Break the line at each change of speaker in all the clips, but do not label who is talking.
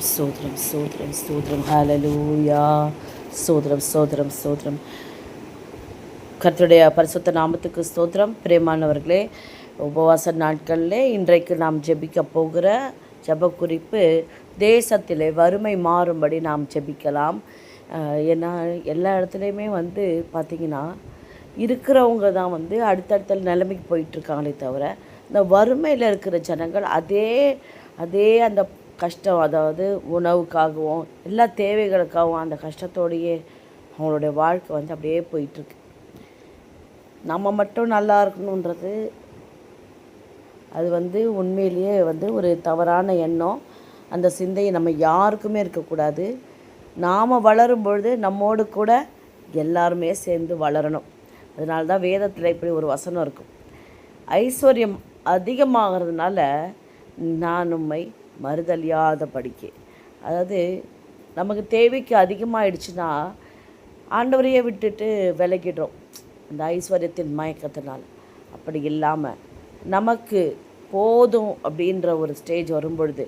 ஸ்தோத்திரம் ஸ்தோத்திரம் ஸ்தோத்திரம் ஹalleluya. ஸ்தோத்திரம் ஸ்தோத்திரம் ஸ்தோத்திரம். கர்த்தருடைய பரிசுத்த நாமத்துக்கு ஸ்தோத்திரம். பிரியமானவர்களே, உபவாச நாட்களில் இன்றைக்கு நாம் ஜெபிக்க போகிற ஜெப குறிப்பு, தேசத்திலே வறுமை மாறும்படி நாம் ஜெபிக்கலாம். ஏன்னா எல்லா இடத்துலையுமே பார்த்திங்கன்னா இருக்கிறவங்க தான் அடுத்தடுத்த நிலைமைக்கு போயிட்டுருக்காங்களே தவிர, இந்த வறுமையில் இருக்கிற ஜனங்கள் அதே அந்த கஷ்டம், அதாவது உணவுக்காகவும் எல்லா தேவைகளுக்காகவும் அந்த கஷ்டத்தோடையே அவங்களுடைய வாழ்க்கை அப்படியே போயிட்டுருக்கு. நம்ம மட்டும் நல்லா இருக்கணுன்றது அது உண்மையிலேயே ஒரு தவறான எண்ணம். அந்த சிந்தையை நம்ம யாருக்குமே இருக்கக்கூடாது. நாம் வளரும்பொழுது நம்மோடு கூட எல்லாருமே சேர்ந்து வளரணும். அதனால தான் வேதத்தில் இப்படி ஒரு வசனம் இருக்கும், ஐஸ்வர்யம் அதிகமாகிறதுனால நான் உம்மை மறுதலியாத படிக்க. அதாவது நமக்கு தேவைக்கு அதிகமாகிடுச்சுன்னா ஆண்டவரையே விட்டுட்டு விலகிடுறோம் அந்த ஐஸ்வர்யத்தின் மயக்கத்தினால். அப்படி இல்லாமல் நமக்கு போதும் அப்படின்ற ஒரு ஸ்டேஜ் வரும்பொழுது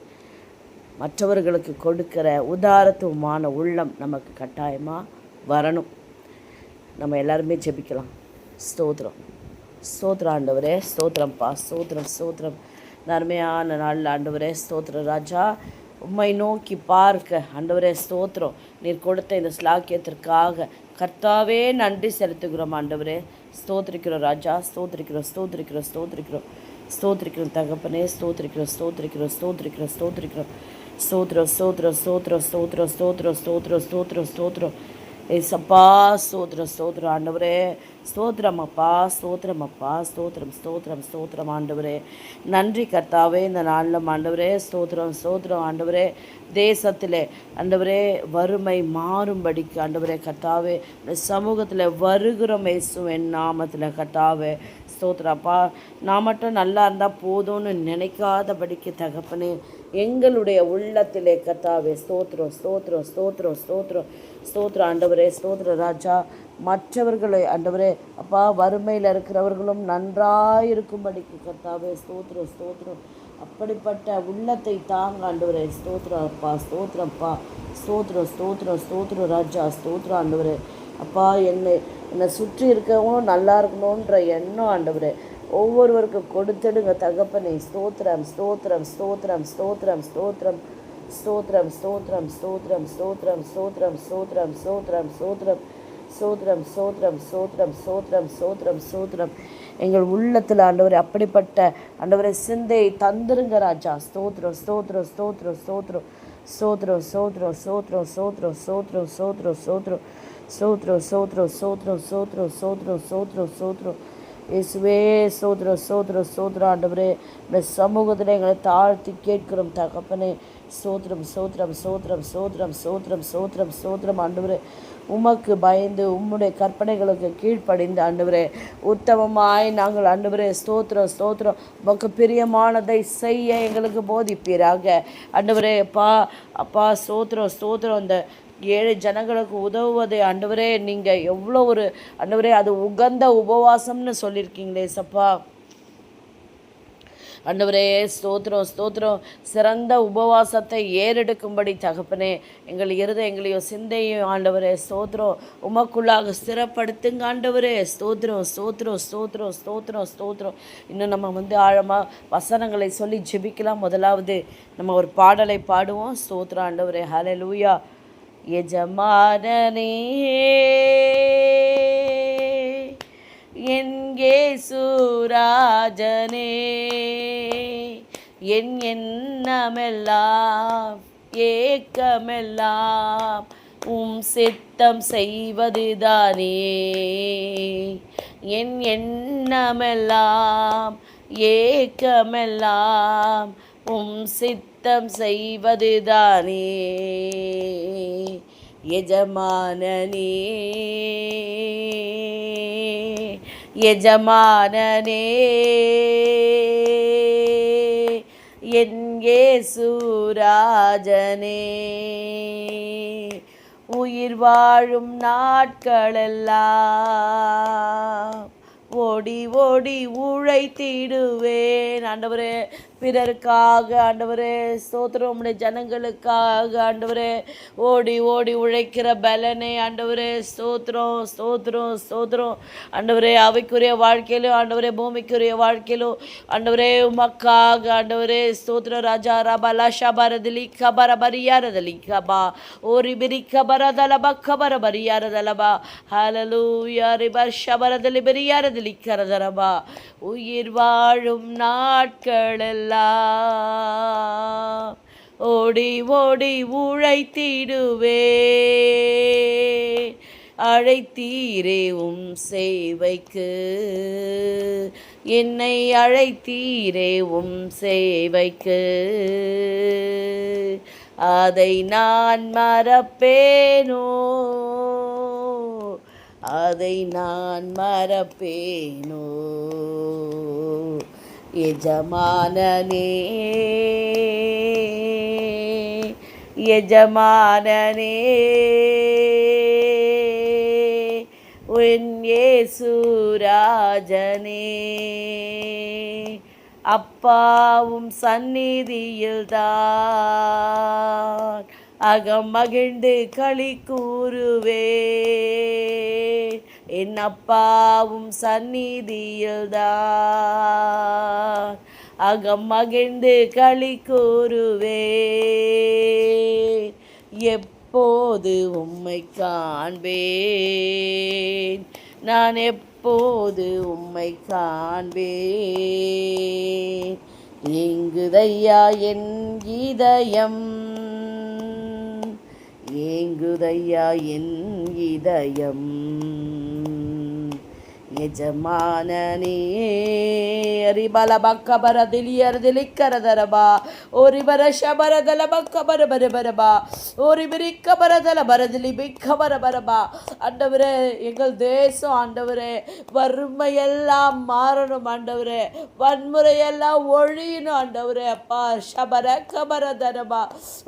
மற்றவர்களுக்கு கொடுக்கிற உதாரத்துவமான உள்ளம் நமக்கு கட்டாயமாக வரணும். நம்ம எல்லாருமே ஜெபிக்கலாம். ஸ்தோத்திரம் ஸ்தோத்திரம் ஆண்டவரே, ஸ்தோத்திரம்ப்பா, ஸ்தோத்திரம் ஸ்தோத்திரம். அருமையான நாள் ஆண்டவரே, ஸ்தோத்திரம் ராஜா. உம்மை நோக்கி பார்க்க ஆண்டவரே ஸ்தோத்திரம். நீர் கொடுத்த இந்த ஸ்லாக்கியத்திற்காக கர்த்தாவே நன்றி செலுத்துகிறோம் ஆண்டவரே. ஸ்தோத்திரிக்கிறோம் ராஜா, ஸ்தோத்திரிக்கிறோம் ஸ்தோத்திரிக்கிறோம் ஸ்தோத்திரிக்கிறோம் ஸ்தோத்திரிக்கிறோம் தகப்பனே, ஸ்தோத்திரிக்கிறோம் ஸ்தோத்திரிக்கிறோம் ஸ்தோத்திரிக்கிறோம் ஸ்தோத்திரிக்கிறோம் ஸ்தோத்திரம் ஸ்தோத்திரம் ஸ்தோத்திரம் ஸ்தோத்திரம் ஸ்தோத்திரம் ஸ்தோத்திரம் ஸ்தோத்திரம் ஸ்தோத்திரம் ஏசப்பா, ஸ்தோத்திரம் ஸ்தோத்திரம் ஆண்டவரே, ஸ்தோத்திரம் அப்பா, ஸ்தோத்திரம் அப்பா, ஸ்தோத்திரம் ஸ்தோத்திரம் ஸ்தோத்திரம் ஆண்டவரே. நன்றி கர்த்தாவே, இந்த நாளில் ஆண்டவரே ஸ்தோத்திரம் ஸ்தோத்திரம் ஆண்டவரே. தேசத்திலே ஆண்டவரே வறுமை மாறும்படிக்கு ஆண்டவரே கர்த்தாவே சமூகத்தில் வருகிறோம் இயேசுவின் நாமத்தில் கர்த்தாவே ஸ்தோத்திரப்பா. நான் மட்டும் நல்லா இருந்தால் போதும்னு நினைக்காதபடிக்கு தகப்பனே எங்களுடைய உள்ளத்திலே கர்த்தாவே ஸ்தோத்திரம் ஸ்தோத்திரம் ஸ்தோத்திரம் ஸ்தோத்திரம் ஸ்தோத்திரம் ஆண்டவரே, ஸ்தோத்திர ராஜா. மற்றவர்களை ஆண்டவரே அப்பா வறுமையில் இருக்கிறவர்களும் நன்றாயிருக்கும்படிக்கு கர்த்தாவே ஸ்தோத்திரம் ஸ்தோத்திரம். அப்படிப்பட்ட உள்ளத்தை தாங்க ஆண்டவரே, ஸ்தோத்திரம் அப்பா, ஸ்தோத்திரம்ப்பா, ஸ்தோத்திரம் ஸ்தோத்திரம் ஸ்தோத்திரம் ராஜா, ஸ்தோத்திரம் ஆண்டவரே அப்பா. என்னை சுற்றி இருக்கவும் நல்லா இருக்கணுன்ற எண்ணம் ஆண்டவரே ஒவ்வொருவருக்கும் கொடுத்துடுங்க தகப்பனே. ஸ்தோத்திரம் ஸ்தோத்திரம் ஸ்தோத்திரம் ஸ்தோத்திரம் ஸ்தோத்திரம் ஸ்தோத்திரம் ஸ்தோத்திரம் ஸ்தோத்திரம் ஸ்தோத்திரம் ஸ்தோத்திரம் ஸ்தோத்திரம் ஸ்தோத்திரம் ஸ்தோத்திரம் ஸ்தோத்திரம் ஸ்தோத்திரம் ஸ்தோத்திரம் ஸ்தோத்திரம் ஸ்தோத்திரம் ஸ்தோத்திரம். எங்கள் உள்ளத்தில் ஆண்டவரே அப்படிப்பட்ட ஆண்டவரை சிந்தையை தந்துருங்க ராஜா. ஸ்தோத்திரம் ஸ்தோத்திரம் ஸ்தோத்திரம் ஸ்தோத்திரம் ஸ்தோத்திரம் ஸ்தோத்திரம் ஸ்தோத்திரம் ஸ்தோத்திரம் ஸ்தோத்திரம் ஸ்தோத்திரம் ஸ்தோத்திரம் ஸ்தோத்திரம் ஸ்தோத்திரம் ஸ்தோத்திரம் ஸ்தோத்திரம் ஸ்தோத்திரம் ஸ்தோத்திரம் ஸ்தோத்திரம் இயேசுவே ஸ்தோத்திரம் ஸ்தோத்திரம் ஸ்தோத்திரம் ஆண்டவரே. இந்த சமூகத்தில் எங்களை தாழ்த்தி கேட்கிறோம் தகப்பனே. ஸ்தோத்திரம் ஸ்தோத்திரம் ஸ்தோத்திரம் ஸ்தோத்திரம் ஸ்தோத்திரம் ஸ்தோத்திரம் ஸ்தோத்திரம் ஆண்டவரே. உமக்கு பயந்து உம்முடைய கற்பனைகளுக்கு கீழ்ப்படிந்து ஆண்டவரே உத்தமமாய் நாங்கள் ஆண்டவரே ஸ்தோத்திரம் ஸ்தோத்திரம் உமக்கு பிரியமானதை செய்ய எங்களுக்கு போதிப்பீராக ஆண்டவரே. அப்பா அப்பா ஸ்தோத்திரம் ஸ்தோத்திரம். இந்த ஏழை ஜனங்களுக்கு உதவுவதை ஆண்டவரே நீங்கள் எவ்வளோ ஒரு ஆண்டவரே அது உகந்த உபவாசம்னு சொல்லியிருக்கீங்களே சப்பா. ஆண்டவரே ஸ்தோத்திரம் ஸ்தோத்திரம். சிறந்த உபவாசத்தை ஏறெடுக்கும்படி தகப்பனே எங்கள் எங்களையும் சிந்தையும் ஆண்டவரே ஸ்தோத்திரம் உமக்குள்ளாக ஸ்திரப்படுத்துங்க ஆண்டவரே. ஸ்தோத்திரம் ஸ்தோத்திரம் ஸ்தோத்திரம் ஸ்தோத்திரம் ஸ்தோத்திரம். இன்னும் நம்ம ஆழமாக வசனங்களை சொல்லி ஜெபிக்கலாம். முதலாவது நம்ம ஒரு பாடலை பாடுவோம். ஸ்தோத்திரம் ஆண்டவரே. ஹல்லேலூயா. எஜமானனே என் இயேசுராஜனே, என் எண்ணமெல்லாம் ஏக்கமெல்லாம் உம் சித்தம் செய்வதுதானே. என் எண்ணமெல்லாம் ஏக்கமெல்லாம் உம் சித்தம் செய்வதுதானே. எஜமானனே எஜமானனே என் இயேசுராஜனே, உயிர் வாழும் நாட்களெல்லாம் ஓடி ஓடி உழைத்திடுவேன். ஆண்டவரே பிறருக்காக ஆண்டவரே ஸ்தோத்திரம். உம்முடைய ஜனங்களுக்காக ஆண்டவரே ஓடி ஓடி உழைக்கிற பலனை ஆண்டவரே ஸ்தோத்திரம் ஸ்தோத்திரம் ஸ்தோத்திரம். ஆண்டவரே அவைக்குரிய வாழ்க்கையிலும் ஆண்டவரே பூமிக்குரிய வாழ்க்கையிலும் ஆண்டவரே உமக்காக ஆண்டவரே ஸ்தோத்திரம். ராஜா ரபா ஷபரதலி கபர பரியாரதலி கபா ஓரி பிரி கபரதலபா கபர பரியாரதலபா ஹalleluya ரிபர் ஷபரதலி பரியாரதலி கரதரபா. உயிர் வாழும் நாட்களெல்லாம் ஓடி ஓடி உழைத்திடுவே, அழைத்தீரே உம் சேவைக்கு, என்னை அழைத்தீரே உம் சேவைக்கு, அதை நான் மறப்பேனோ, அதை நான் மறப்பேனோ. எஜமானனே எஜமானனே உன் இயேசு ராஜனே, அப்பாவும் சந்நிதியில்தான் அகம் மகிழ்ந்து களி கூறுவே. என் அப்பாவும் சந்நிதியில்தான் அகம் மகிழ்ந்து களி கூறுவே. எப்போது உம்மை காண்பேன், நான் எப்போது உம்மை காண்பேன். ஏங்குதையா என் இதயம், ஏங்குதையா என் இதயம். எஜமானனே அரிபல பக்கபர திலியர்திலிக்கரதரபா ஓரிபர ஷபரதல பக்கபர பரபரபா ஓரிபிரிக்கபரதல பரதிலி பிக்கபர பரபா. ஆண்டவரே எங்கள் தேசம் ஆண்டவரே வறுமையெல்லாம் மாறணும் ஆண்டவரே, வன்முறையெல்லாம் ஒழியணும் ஆண்டவரே. அப்பா ஷபர கபரதரபா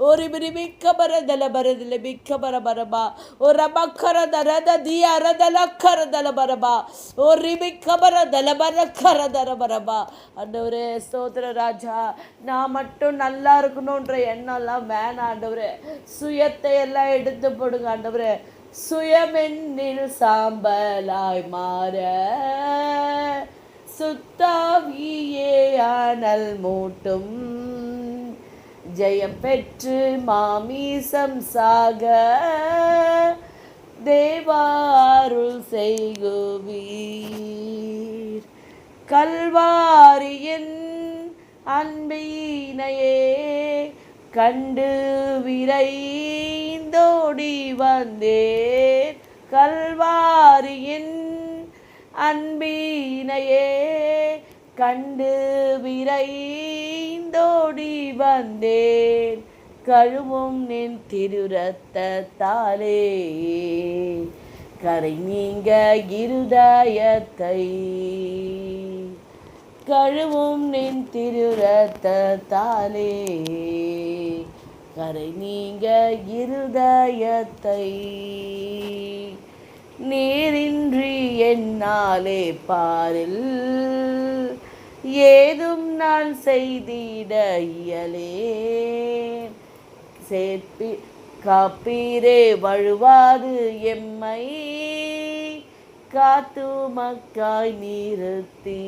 ஓரிபிரி பிக்கபரதல பரதிலி பிக்கபர பரபா ஒரு மக்கரதரத தியரதல கரதல பரபா ஒரு கபரதல பர கரதர பரபா. ஆண்டவரே ஸ்தோத்திர ராஜா, நான் மட்டும் நல்லா இருக்கணுன்ற எண்ணம்லாம் வேணாம் ஆண்டவரே. சுயத்தை எல்லாம் எடுத்து போடுங்க ஆண்டவரே. சுயமென்னில் சாம்பலாய் மாற சுத்தாவியே அனல் மூட்டும், ஜெயம் பெற்று மாமீசம் சாக தேவாருள் செய்குவீர். கல்வாரியின் அன்பினையே கண்டு விரைந்தோடி வந்தேன். கல்வாரியின் அன்பினையே கண்டு விரைந்தோடி வந்தேன். கழுவும் நின் திருரத்தத்தாலே கரை நீங்க இருதயத்தை, கழுவும் நின் திருரத்தத்தாலே கரை நீங்க இருதயத்தை. நீரின்றி என்னாலே பாரில் ஏதும் நான் செய்திட இயலேன். சேர்ப்பி காப்பீரே வழுவாது எம்மை காத்து மக்காய் நிறுத்தி.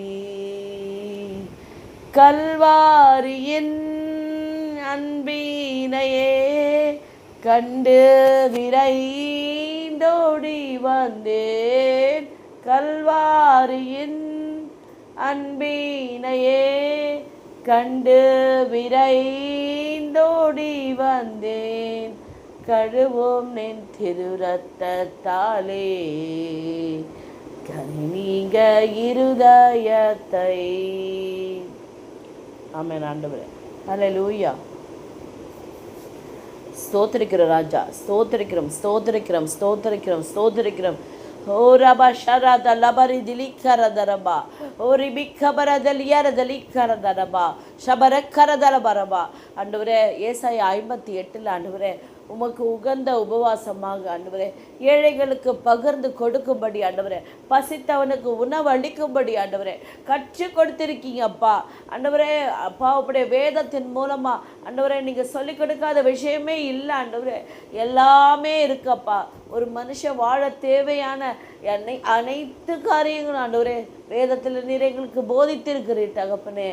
கல்வாரியின் அன்பினையே கண்டு விரைந்தோடி வந்தேன். கல்வாரியின் அன்பினையே கண்டு விரைந்தோடி வந்தேன். கழுவும் நின் திருரத்தத்தாலே கரை நீங்க இருதயத்தை. ஆமென் ஆண்டவரே. ஹல்லேலூயா. ஸ்தோத்திரிக்கிறோம் ராஜா, ஸ்தோத்திரிக்கிறோம் ஸ்தோத்திரிக்கிறோம் ஸ்தோத்திரிக்கிறோம் ஸ்தோத்திரிக்கிறோம். ஓ ரபா ஷரத லபரி திலிக்கரதரபா ஓரி பிக்கபரதலியரதலிக்கரதரபா ஷபரக்கரதலபரபா. ஆண்டவரே ஏசாயா 58 ஆண்டவரே உமக்கு உகந்த உபவாசமாக ஆண்டவரே, ஏழைகளுக்கு பகிர்ந்து கொடுக்கும்படி ஆண்டவரே, பசித்தவனுக்கு உணவு அளிக்கும்படி ஆண்டவரே கற்றுக் கொடுத்திருக்கீங்க அப்பா. ஆண்டவரே அப்பா, உடைய வேதத்தின் மூலமாக ஆண்டவரே நீங்கள் சொல்லிக் கொடுக்காத விஷயமே இல்லை ஆண்டவரே, எல்லாமே இருக்குப்பா. ஒரு மனுஷன் வாழ தேவையான அனைத்து காரியங்களும் ஆண்டவரே வேதத்தில் நீர் எங்களுக்கு போதித்திருக்கிறீர் தகப்பனே.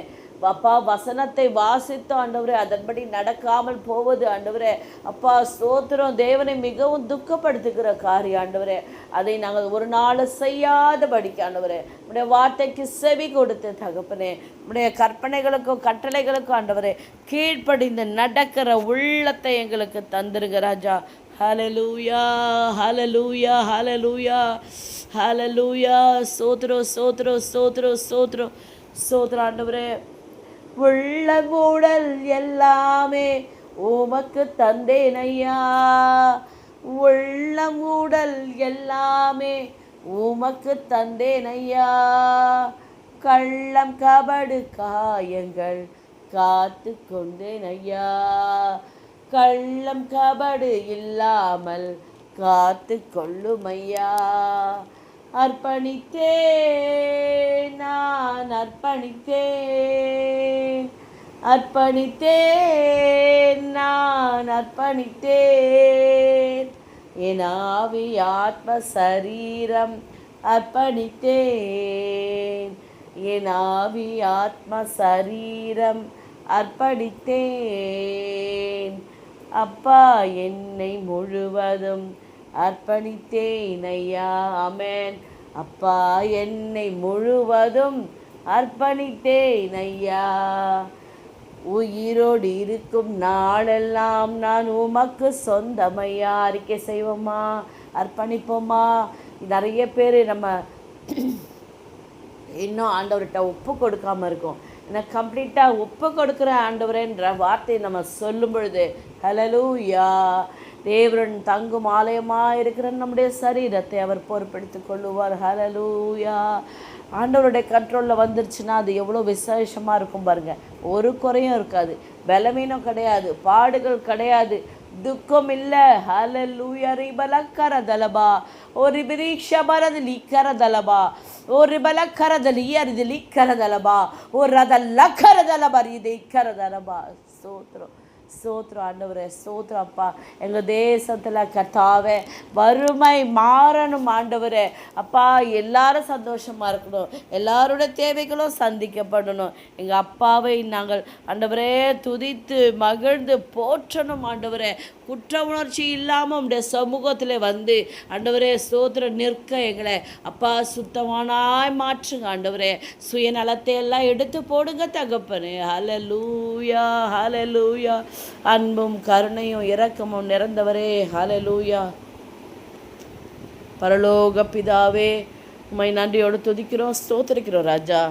அப்பா, வசனத்தை வாசித்தோம் ஆண்டவரே, அதன்படி நடக்காமல் போவது ஆண்டவரே அப்பா ஸ்தோத்திரம், தேவனை மிகவும் துக்கப்படுத்துகிற காரியம் ஆண்டவரே. அதை நாங்கள் ஒரு நாள் செய்யாதபடிக்கு ஆண்டவரே உடைய வார்த்தைக்கு செவி கொடுத்து தகப்பனே, உடைய கற்பனைகளுக்கும் கட்டளைகளுக்கும் ஆண்டவரே கீழ்ப்படிந்து நடக்கிற உள்ளத்தை எங்களுக்கு தந்துருங்க ராஜா. ஹல்லேலூயா, ஹல்லேலூயா, ஹல்லேலூயா, ஹல்லேலூயா. சோத்ரம் சோத்ரம் சோத்ரம் சோத்ரம் சோத்ரம் ஆண்டவரே. உள்ள மூடல் எல்லாமே உமக்கு தந்தேன் ஐயா, உள்ள மூடல் எல்லாமே உமக்கு தந்தேன் ஐயா. கள்ளம் கபடு காயங்கள் காத்து கொண்டேன் ஐயா, கள்ளம் கபடு இல்லாமல் காத்து கொள்ளும் ஐயா. அர்ப்பணித்தேன், நான் அர்ப்பணித்தேன், அர்ப்பணித்தேன், நான் அர்ப்பணித்தேன். என் ஆவி ஆத்ம சரீரம் அர்ப்பணித்தேன், என் ஆவி ஆத்ம சரீரம் அர்ப்பணித்தேன். அப்பா, என்னை முழுவதும் அர்ப்பணித்தேன் ஐயா. ஆமென். அப்பா, என்னை முழுவதும் அர்ப்பணித்தேன் ஐயா. உயிரோடு இருக்கும் நாளெல்லாம் நான் உமக்கு சொந்தமையா. அறிக்கை செய்வோமா, அர்ப்பணிப்போமா. நிறைய பேர் நம்ம இன்னும் ஆண்டவர்கிட்ட ஒப்பு கொடுக்காமல் இருக்கோம். நான் கம்ப்ளீட்டாக ஒப்பு கொடுக்குற ஆண்டவரேன்ற வார்த்தையை நம்ம சொல்லும் பொழுது ஹல்லேலூயா, தேவன் தங்கும் ஆலயமாக இருக்கிற நம்முடைய சரீரத்தை அவர் பொறுப்பெடுத்து கொள்ளுவார். ஹல்லேலூயா. ஆண்டவருடைய கண்ட்ரோலில் வந்துருச்சுன்னா அது எவ்வளோ விசேஷமாக இருக்கும் பாருங்கள். ஒரு குறையும் இருக்காது, பலவீனம் கிடையாது, பாடுகள் கிடையாது, துக்கம் இல்லை. ஹல்லேலூயா. ரிபலக்கர தலபா ஒரு பிரிஷபரது லிக்கர தலபா ஒரு பலக்கரதலி அரிது லிக்கர தலபா ஒரு அதல்லக்கர தலபா இது இக்கர தலபா. சோத்ரம் சோத்ரம் ஆண்டவரே, சோத்ரம் அப்பா. எங்கள் தேசத்தில் கர்த்தாவே வறுமை மாறணும் ஆண்டவரே அப்பா. எல்லாரும் சந்தோஷமாக இருக்கணும், எல்லாரோட தேவைகளும் சந்திக்கப்படணும். எங்கள் அப்பாவை நாங்கள் ஆண்டவரே துதித்து மகிழ்ந்து போற்றணும் ஆண்டவரே. குற்ற உணர்ச்சி இல்லாமல் உடைய சமூகத்தில் வந்து ஆண்டவரே சோத்திரம் நிற்க எங்களை அப்பா சுத்தமானாய் மாற்றுங்க ஆண்டவரே. சுயநலத்தை எல்லாம் எடுத்து போடுங்க தகப்பனே. ஹல்லேலூயா, ஹல்லேலூயா. அன்பும் கருணையும் இரக்கமும் நிறைந்தவரே, ஹல்லேலூயா. பரலோக பிதாவே, உம்மை நன்றியோடு துதிக்கிறோம், ஸ்தோத்திரிக்கிறோம் ராஜா.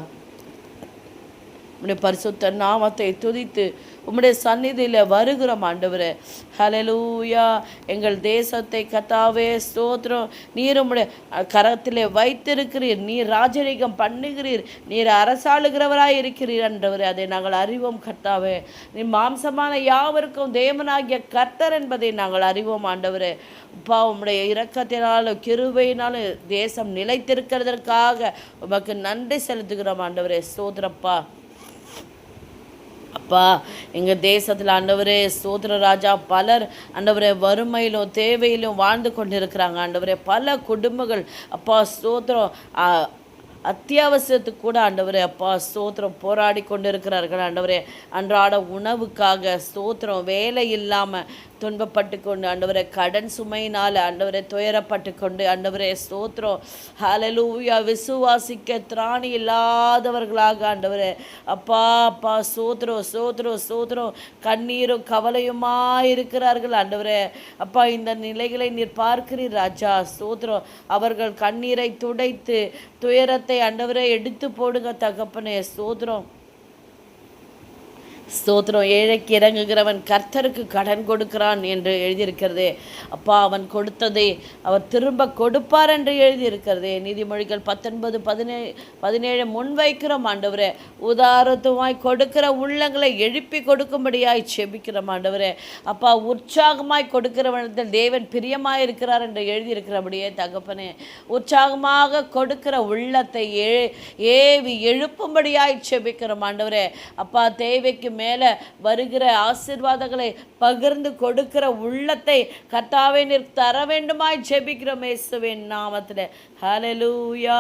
உம்முடைய பரிசுத்த நாமத்தை துதித்து உம்முடைய சந்நிதியில் வருகிறோம் ஆண்டவரே. ஹல்லேலூயா. எங்கள் தேசத்தை கர்த்தாவே ஸ்தோத்திரம், நீர் உம்முடைய கரத்திலே வைத்திருக்கிறீர், நீர் ராஜரீகம் பண்ணுகிறீர், நீர் அரசாளுகிறவராய் இருக்கிறீர் ஆண்டவரே. அதை நாங்கள் அறிவோம் கர்த்தாவே. நீ மாம்சமான யாவருக்கும் தேவனாகிய கர்த்தர் என்பதை நாங்கள் அறிவோம் ஆண்டவரே. அப்பா, உம்முடைய இரக்கத்தினாலும் கிருபையினாலும் தேசம் நிலைத்திருக்கிறதற்காக உமக்கு நன்றி செலுத்துகிறோம் ஆண்டவரே. ஸ்தோத்திரப்பா. அப்பா, எங்கள் தேசத்தில் ஆண்டவரே ஸ்தோத்திர ராஜா, பலர் ஆண்டவரே வறுமையிலும் தேவையிலும் வாழ்ந்து கொண்டிருக்கிறாங்க ஆண்டவரே. பல குடும்பங்கள் அப்பா ஸ்தோத்திரம் அத்தியாவசியத்துக்கு கூட ஆண்டவரே அப்பா ஸ்தோத்திரம் போராடி கொண்டு இருக்கிறார்கள் ஆண்டவரே. அன்றாட உணவுக்காக ஸ்தோத்திரம், வேலை இல்லாமல் துன்பப்பட்டு கொண்டு ஆண்டவரே, கடன் சுமையினால் ஆண்டவரே துயரப்பட்டு கொண்டு ஆண்டவரே ஸ்தோத்திரம் ஹல்லேலூயா, விசுவாசிக்க திராணி இல்லாதவர்களாக ஆண்டவரே அப்பா அப்பா ஸ்தோத்திரம் ஸ்தோத்திரம் ஸ்தோத்திரம் கண்ணீரும் கவலையுமாக இருக்கிறார்கள் ஆண்டவரே. அப்பா, இந்த நிலைகளை நீர் பார்க்கிறீர் ராஜா. ஸ்தோத்திரம். அவர்கள் கண்ணீரை துடைத்து துயரத்தை ஆண்டவரே எடுத்து போடுங்க தகப்பனே. ஸ்தோத்திரம். ஸ்தோத்திரம். ஏழைக்கு இறங்குகிறவன் கர்த்தருக்கு கடன் கொடுக்கிறான் என்று எழுதியிருக்கிறதே. அப்பா, அவன் கொடுத்ததை அவர் திரும்ப கொடுப்பார் என்று எழுதியிருக்கிறதே. நீதிமொழிகள் 19:17 முன்வைக்கிறோம் ஆண்டவரே. உதாரத்துமாய் கொடுக்கிற உள்ளங்களை எழுப்பி கொடுக்கும்படியாய் செபிக்கிறோம் ஆண்டவரே. அப்பா, உற்சாகமாய் கொடுக்கிறவனிடத்தில் தேவன் பிரியமாய் இருக்கிறார் என்று எழுதியிருக்கிறபடியே தகப்பனே, உற்சாகமாக கொடுக்கிற உள்ளத்தை ஏவி எழுப்பும்படியாய் செபிக்கிறோம் ஆண்டவரே. அப்பா, தேவைக்கு மேலே வருகிற ஆசீர்வாதங்களை பகிர்ந்து கொடுக்கிற உள்ளத்தை கர்த்தாவே நீர் தர வேண்டுமாய் ஜெபிக்கிறோம் இயேசுவின் நாமத்தில். ஹல்லேலூயா.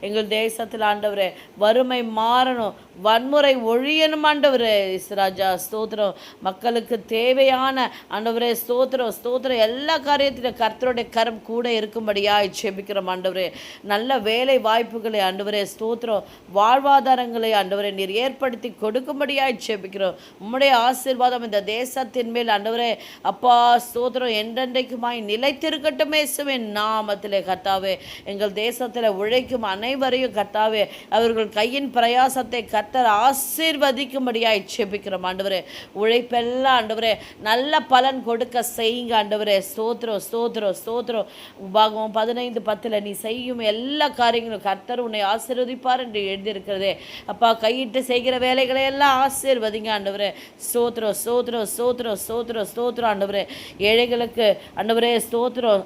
எங்கள் தேசத்தில் ஆண்டவரே வறுமை மாறணும், வன்முறை ஒழியணும் ஆண்டவரே. இஸ்ராஜா ஸ்தோத்திரம். மக்களுக்கு தேவையான ஆண்டவரே ஸ்தோத்திரம் ஸ்தோத்திரம் எல்லா காரியத்திலும் கர்த்தருடைய கரம் கூட இருக்கும்படியாய் ஜெபிக்கிறோம் ஆண்டவரே. நல்ல வேலை வாய்ப்புகளை ஆண்டவரே ஸ்தோத்திரம், வாழ்வாதாரங்களை ஆண்டவரே நீர் ஏற்படுத்தி கொடுக்கும்படியாய் ஜெபிக்கிறோம். உம்முடைய ஆசீர்வாதம் இந்த தேசத்தின் மேல் ஆண்டவரே அப்பா ஸ்தோத்திரம் என்றென்றைக்குமாய் நிலைத்திருக்கட்டும் இயேசுவின் நாமத்திலே கர்த்தாவே. எங்கள் தேசத்தில் உழைக்கும் அனைவரையும் கர்த்தாவே அவர்கள் கையின் பிரயாசத்தை கர்த்தர் ஆசீர்வதிக்கும்படியாய் ஜெபிக்கிறோம் ஆண்டவரே. உழைப்பெல்லாம் ஆண்டவரே நல்ல பலன் கொடுக்க செய்யுங்க ஆண்டவரே. ஸ்தோத்திரம் ஸ்தோத்திரம் ஸ்தோத்திரம். உபாகமம் 15:10 நீ செய்யும் எல்லா காரியங்களும் கர்த்தர் உன்னை ஆசீர்வதிப்பார் என்று எழுதியிருக்கிறதே. அப்பா, கையிட்டு செய்கிற வேலைகளை எல்லாம் ஆசீர்வதிங்க ஆண்டவரே. ஸ்தோத்திரம் ஸ்தோத்திரம் ஸ்தோத்திரம் ஸ்தோத்திரம் ஸ்தோத்திரம் ஆண்டவரே. ஏழைகளுக்கு ஆண்டவரே ஸ்தோத்திரம்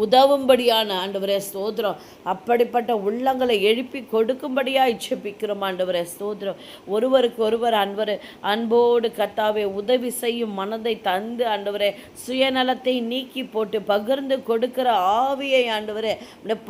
உதவும்படியான ஆண்டவரே ஸ்தோத்திரம். அப்படிப்பட்ட உள்ளங்களை எழுப்பி கொடுக்கும்படியாக ஜெபிக்கிறோம் ஆண்டவரே ஸ்தோத்திரம். ஒருவருக்கு ஒருவர் அன்போடு கர்த்தாவே உதவி செய்யும் மனதை தந்து ஆண்டவரே சுயநலத்தை நீக்கி போட்டு பகிர்ந்து கொடுக்கிற ஆவியை ஆண்டவரே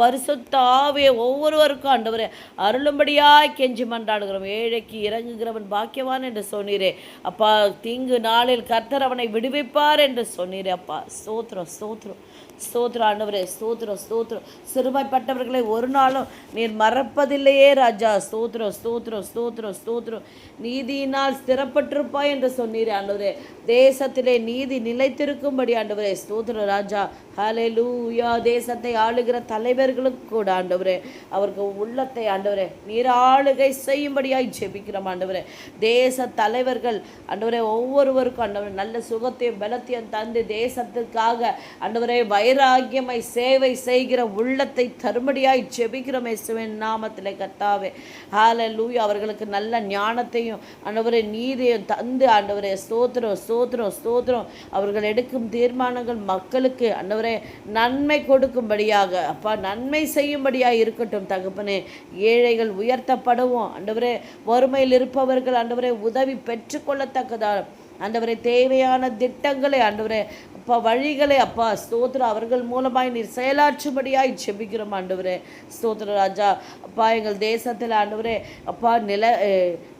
பரிசுத்த ஆவியை ஒவ்வொருவருக்கும் ஆண்டவரே அருளும்படியாய் கெஞ்சி மன்றாடுகிறோம். ஏழைக்கு இறங்குகிறவன் பாக்கியவான் என்று சொன்னீரே அப்பா. தீங்கு நாளில் கர்த்தர் அவனை விடுவிப்பார் என்று சொன்னீரே அப்பா. ஸ்தோத்திரம் ஸ்தோத்திரம் ஸ்தோத்திரம் ஆண்டவரே. ஸ்தோத்திரம் ஸ்தோத்திரம். சிறுமைப்பட்டவர்களை ஒரு நாளும் நீர் மறப்பதில்லையே ராஜா. ஸ்தோத்திரம் ஸ்தோத்திரம் ஸ்தோத்திரம் ஸ்தோத்திரம். நீதியினால் ஸ்திரப்பட்டிருப்பாய் என்று சொன்னீரே ஆண்டவரே. தேசத்திலே நீதி நிலைத்திருக்கும்படி ஆண்டவரே ஸ்தோத்திரம் ராஜா. ஹல்லேலூயா. தேசத்தை ஆளுகிற தலைவர்களுக்கு கூட ஆண்டவரே அவருக்கு உள்ளத்தை ஆண்டவரே நீர் ஆளுகை செய்யும்படியாய் ஜெபிக்கிறோம் ஆண்டவரே. தேச தலைவர்கள் ஆண்டவரே ஒவ்வொருவருக்கும் ஆண்டவரே நல்ல சுகத்தையும் பலத்தையும் தந்து தேசத்துக்காக ஆண்டவரே வைராகியமை சேவை செய்கிற உள்ளத்தை தரும்படியாய் ஜெபிக்கிறோம் இயேசுவின் நாமத்திலே கர்த்தாவே. ஹல்லேலூயா. அவர்களுக்கு நல்ல ஞானத்தையும் ஆண்டவரே நீதியையும் தந்து ஆண்டவரே ஸ்தோத்திரம் ஸ்தோத்திரம் ஸ்தோத்திரம். அவர்கள் எடுக்கும் தீர்மானங்கள் மக்களுக்கு ஆண்டவரே நன்மை கொடுக்கும்படியாக அப்பா நன்மை செய்யும்படியாக இருக்கட்டும் தகப்பனே. ஏழைகள் உயர்த்தப்படவும் ஆண்டவரே வறுமையில் இருப்பவர்கள் ஆண்டவரே உதவி பெற்றுக்கொள்ளத்தக்கதாக ஆண்டவரே தேவையான திட்டங்களை ஆண்டவரே அப்பா வழிகளை அப்பா ஸ்தோத்திரம் அவர்கள் மூலமாய் நீர் செயலாற்றும்படியாய் ஜெபிக்கிறோம் ஆண்டவரே. ஸ்தோத்திர ராஜா. அப்பா, எங்கள் தேசத்தில் ஆண்டவரே அப்பா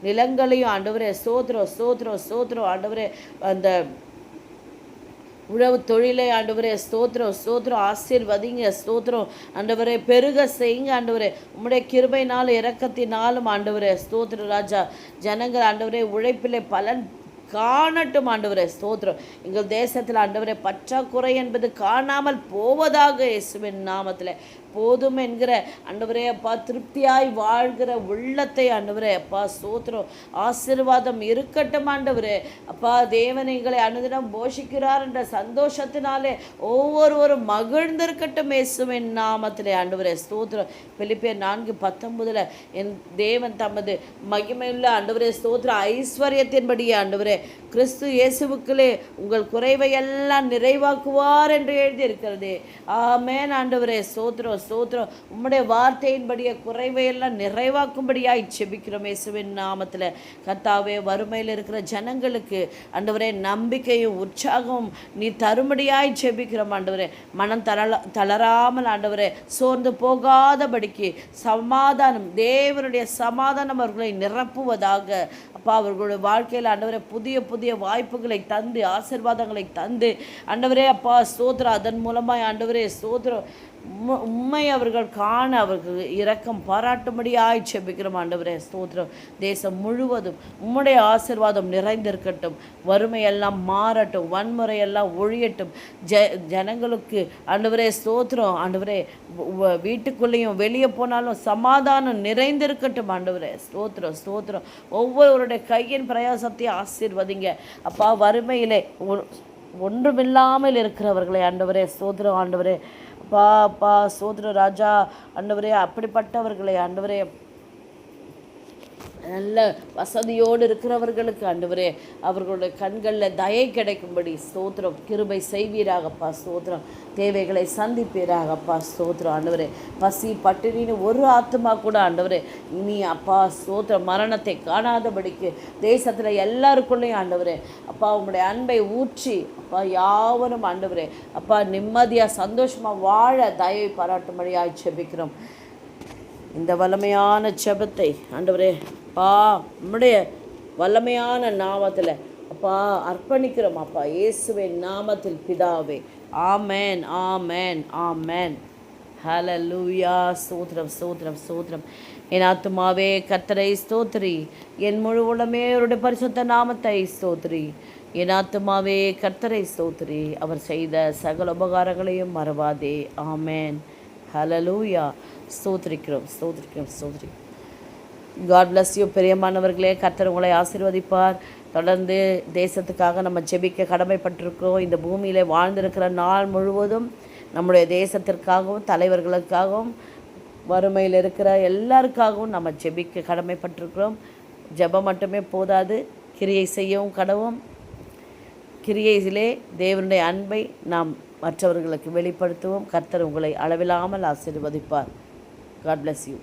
நிலங்களையும் ஆண்டவரே ஸ்தோத்திரம் ஸ்தோத்திரம் ஸ்தோத்திரம் ஆண்டவரே அந்த உழவு தொழிலை ஆண்டவரே ஸ்தோத்திரம் ஸ்தோத்திரம் ஆசீர்வதிங்க. ஸ்தோத்திரம் ஆண்டவரே பெருக செய்யுங்க ஆண்டவரே. உம்முடைய கிருபையினாலும் இரக்கத்தினாலும் ஆண்டவரே ஸ்தோத்திர ராஜா. ஜனங்கள் ஆண்டவரே உழைப்பிலே பலன் காணட்டும் ஆண்டவரே ஸ்தோத்திரம். எங்கள் தேசத்தில் ஆண்டவரே பற்றாக்குறை என்பது காணாமல் போவதாக இயேசுவின் நாமத்தில். போதும் என்கிற ஆண்டவரே அப்பா திருப்தியாய் வாழ்கிற உள்ளத்தை ஆண்டவரே அப்பா ஸ்தோத்திரம் ஆசீர்வாதம் இருக்கட்டும் ஆண்டவரே அப்பா. தேவன் எங்களை அனுதினம் போஷிக்கிறார் என்ற சந்தோஷத்தினாலே ஒவ்வொருவரும் மகிழ்ந்திருக்கட்டும் இயேசுவின் நாமத்திலே ஆண்டவரே ஸ்தோத்திரம். பிலிப்பியர் 4:19 என் தேவன் தமது மகிமையுள்ள ஆண்டவரே ஸ்தோத்திரம் ஐஸ்வர்யத்தின்படியே ஆண்டவரே கிறிஸ்து இயேசுவுக்குள்ளே உங்கள் குறைவை எல்லாம் நிறைவாக்குவார் என்று எழுதியிருக்கிறது. ஆமென் ஆண்டவரே ஸ்தோத்திரம் ஸ்தோத்திரம். உம்முடைய வார்த்தையின்படியே குறைவையெல்லாம் நிறைவாக்கும்படியாய் ஜெபிக்கிறோம் இயேசுவின் நாமத்தில். கர்த்தாவே வறுமையில் இருக்கிற ஜனங்களுக்கு ஆண்டவரே நம்பிக்கையும் உற்சாகமும் நீ தரும்படியாய் ஜெபிக்கிறோம் ஆண்டவரே. மனம் தளராமல் ஆண்டவரே சோர்ந்து போகாதபடிக்கு சமாதானம் தேவனுடைய சமாதானம் அவர்களை நிரப்புவதாக அப்பா. அவர்களுடைய வாழ்க்கையில் ஆண்டவரே புதிய புதிய வாய்ப்புகளை தந்து ஆசீர்வாதங்களை தந்து ஆண்டவரே அப்பா ஸ்தோத்திரம் அதன் மூலமாய் ஆண்டவரே ஸ்தோத்திரம் உம்மை உம்மை அவர்கள் காண அவர்கள் இரக்கம் பாராட்டும்படியாய் செபிக்கிறோம் ஆண்டவரே. ஸ்தோத்திரம். தேசம் முழுவதும் உம்முடைய ஆசீர்வாதம் நிறைந்திருக்கட்டும். வறுமையெல்லாம் மாறட்டும், வன்முறையெல்லாம் ஒழியட்டும். ஜனங்களுக்கு ஆண்டவரே ஸ்தோத்திரம். ஆண்டவரே வீட்டுக்குள்ளேயும் வெளியே போனாலும் சமாதானம் நிறைந்திருக்கட்டும் ஆண்டவரே. ஸ்தோத்திரம் ஸ்தோத்திரம். ஒவ்வொருவருடைய கையின் பிரயாசத்தை ஆசீர்வதிங்க அப்பா. வறுமையிலே ஒன்றுமில்லாமல் இருக்கிறவர்களை ஆண்டவரே ஸ்தோத்திரம் ஆண்டவரே. அப்பா அப்பா ஸ்தோத்திரம் ராஜா ஆண்டவரே. அப்படிப்பட்டவர்களை ஆண்டவரே, நல்ல வசதியோடு இருக்கிறவர்களுக்கு ஆண்டவரே அவர்களுடைய கண்களில் தயை கிடைக்கும்படி ஸ்தோத்திரம் கிருபை செய்வீராகப்பா. ஸ்தோத்திரம். தேவைகளை சந்திப்பீராகப்பா. ஸ்தோத்திரம் ஆண்டவரே. பசி பட்டினின்னு ஒரு ஆத்மா கூட ஆண்டவரே நீ அப்பா ஸ்தோத்திரம் மரணத்தை காணாதபடிக்கு தேசத்தில் எல்லாருக்குள்ளேயும் ஆண்டவரே அப்பா உம்முடைய அன்பை ஊற்றி அப்பா யாவரும் ஆண்டவரே அப்பா நிம்மதியாக சந்தோஷமாக வாழ தயை பாராட்டும்படியாய் செபிக்கிறோம். இந்த வல்லமையான ஜெபத்தை ஆண்டவரே அப்பா உம்முடைய வல்லமையான நாமத்தில் அப்பா அர்ப்பணிக்கிறோம் அப்பா, இயேசுவின் நாமத்தில் பிதாவே. ஆமேன் ஆமேன் ஆமேன். ஹல்லேலூயா. ஸ்தோத்திரம் ஸ்தோத்திரம் ஸ்தோத்திரம். என் ஆத்துமாவே கர்த்தரை ஸ்தோத்திரி, என் முழு உடமே அவருடைய பரிசுத்த நாமத்தை ஸ்தோத்திரி. என் ஆத்துமாவே கர்த்தரை ஸ்தோத்திரி, அவர் செய்த சகல உபகாரங்களையும் மறவாதே. ஆமேன். ஹல்லேலூயா. ஸ்தோத்திரிக்கிறோம் ஸ்தோத்திரிக்கிறோம் ஸ்தோத்திரிக்கிறோம். God bless you. பிரியமானவர்களே, கர்த்தர் உங்களை ஆசீர்வதிப்பார். தொடர்ந்து தேசத்துக்காக நம்ம ஜெபிக்க கடமைப்பட்டிருக்கிறோம். இந்த பூமியில் வாழ்ந்திருக்கிற நாள் முழுவதும் நம்முடைய தேசத்திற்காகவும் தலைவர்களுக்காகவும் வறுமையில் இருக்கிற எல்லாருக்காகவும் நம்ம ஜெபிக்க கடமைப்பட்டிருக்கிறோம். ஜெபம் மட்டுமே போதாது, கிரியை செய்யவும் கடவும். கிரியையிலே தேவனுடைய அன்பை நாம் மற்றவர்களுக்கு வெளிப்படுத்துவோம். கர்த்தர் உங்களை அளவில்லாமல் ஆசீர்வதிப்பார். God bless you.